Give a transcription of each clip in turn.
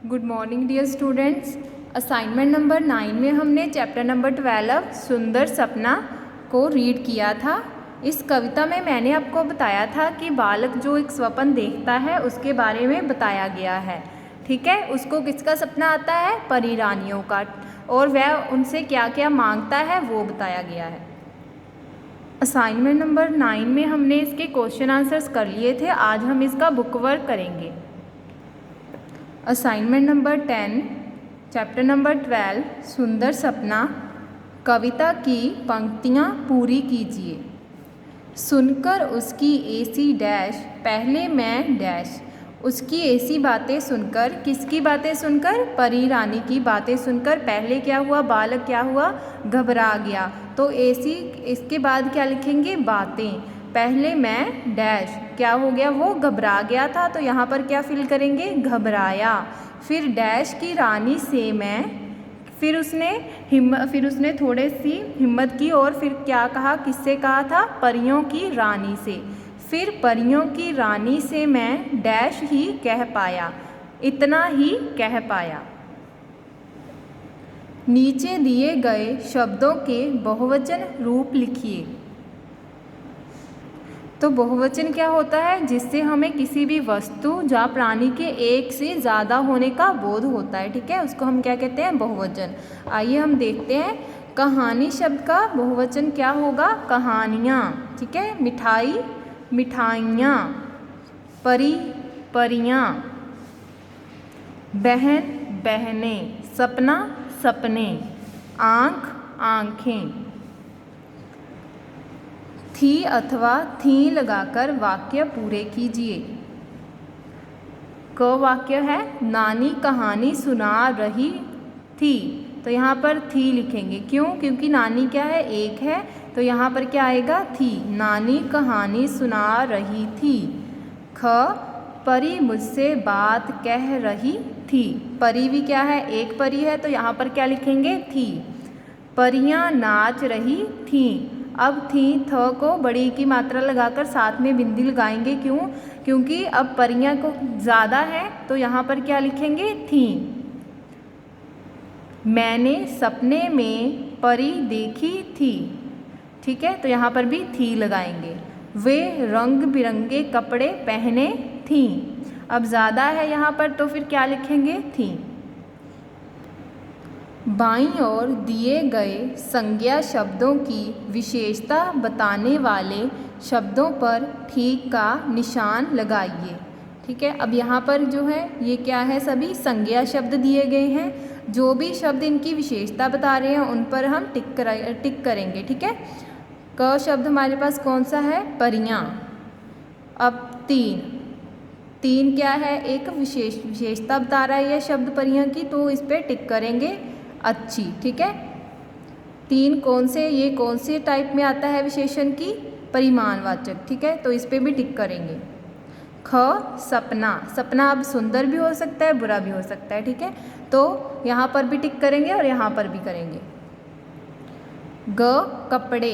Good morning dear students. Assignment number 9 में हमने chapter number 12 सुंदर सपना को रीड किया था। इस कविता में मैंने आपको बताया था कि बालक जो एक स्वप्न देखता है उसके बारे में बताया गया है। ठीक है, उसको किसका सपना आता है? परी रानियों का, और वह उनसे क्या क्या मांगता है वो बताया गया है। असाइनमेंट नंबर 9 में हमने इसके क्वेश्चन आंसर्स कर लिए थे। आज हम इसका बुक वर्क करेंगे। असाइनमेंट नंबर 10 चैप्टर नंबर 12 सुंदर सपना, कविता की पंक्तियाँ पूरी कीजिए। सुनकर उसकी ऐसी डैश, पहले मैं डैश। उसकी ऐसी बातें सुनकर, किसकी बातें सुनकर? परी रानी की बातें सुनकर पहले क्या हुआ? बालक क्या हुआ? घबरा गया। तो ऐसी, इसके बाद क्या लिखेंगे? बातें। पहले मैं डैश, क्या हो गया? वो घबरा गया था, तो यहाँ पर क्या फिल करेंगे? घबराया। फिर डैश की रानी से मैं, फिर उसने थोड़ी सी हिम्मत की और फिर क्या कहा? किससे कहा था? परियों की रानी से। फिर परियों की रानी से मैं डैश ही कह पाया, इतना ही कह पाया। नीचे दिए गए शब्दों के बहुवचन रूप लिखिए। तो बहुवचन क्या होता है? जिससे हमें किसी भी वस्तु या प्राणी के एक से ज़्यादा होने का बोध होता है। ठीक है, उसको हम क्या कहते हैं? बहुवचन। आइए हम देखते हैं। कहानी शब्द का बहुवचन क्या होगा? कहानियाँ। ठीक है, मिठाई मिठाइयाँ, परी परियाँ, बहन बहनें, सपना सपने, आँख आँखें। थी अथवा थी लगाकर वाक्य पूरे कीजिए। क वाक्य है, नानी कहानी सुना रही थी। तो यहाँ पर थी लिखेंगे। क्यों? क्योंकि नानी क्या है? एक है, तो यहाँ पर क्या आएगा? थी। नानी कहानी सुना रही थी। ख परी मुझसे बात कह रही थी। परी भी क्या है? एक परी है, तो यहाँ पर क्या लिखेंगे? थी। परियां नाच रही थीं। अब थी थ को बड़ी की मात्रा लगाकर साथ में बिंदी लगाएंगे। क्यों? क्योंकि अब परियां को ज़्यादा है, तो यहाँ पर क्या लिखेंगे? थी। मैंने सपने में परी देखी थी। ठीक है, तो यहाँ पर भी थी लगाएंगे। वे रंग बिरंगे कपड़े पहने थीं। अब ज़्यादा है यहाँ पर, तो फिर क्या लिखेंगे? थी। बाईं ओर दिए गए संज्ञा शब्दों की विशेषता बताने वाले शब्दों पर ठीक का निशान लगाइए। ठीक है, अब यहाँ पर जो है ये क्या है? सभी संज्ञा शब्द दिए गए हैं। जो भी शब्द इनकी विशेषता बता रहे हैं उन पर हम टिक करेंगे। ठीक है, क शब्द हमारे पास कौन सा है? परियां। अब तीन क्या है? एक विशेषता बता रहा है यह शब्द परियां की, तो इस पर टिक करेंगे। अच्छी। ठीक है, तीन कौन से, ये कौन से टाइप में आता है विशेषण की? परिमाणवाचक। ठीक है, तो इस पे भी टिक करेंगे। ख सपना। सपना अब सुंदर भी हो सकता है, बुरा भी हो सकता है। ठीक है, तो यहाँ पर भी टिक करेंगे और यहाँ पर भी करेंगे। ग कपड़े।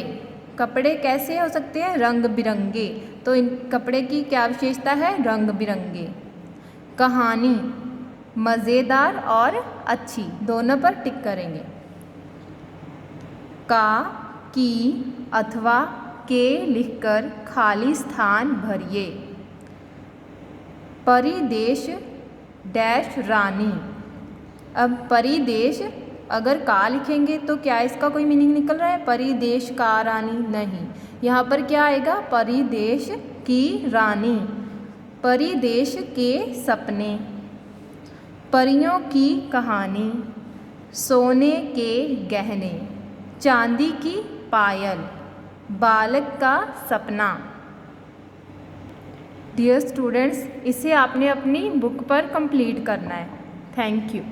कपड़े कैसे हो सकते हैं? रंग बिरंगे। तो इन कपड़े की क्या विशेषता है? रंग बिरंगे। कहानी मज़ेदार और अच्छी, दोनों पर टिक करेंगे। का की अथवा के लिखकर खाली स्थान भरिए। परिदेश डैश रानी। अब परिदेश अगर का लिखेंगे तो क्या इसका कोई मीनिंग निकल रहा है? परिदेश का रानी नहीं, यहाँ पर क्या आएगा? परिदेश की रानी। परिदेश के सपने, परियों की कहानी, सोने के गहने, चांदी की पायल, बालक का सपना। डियर स्टूडेंट्स, इसे आपने अपनी बुक पर कंप्लीट करना है। Thank you.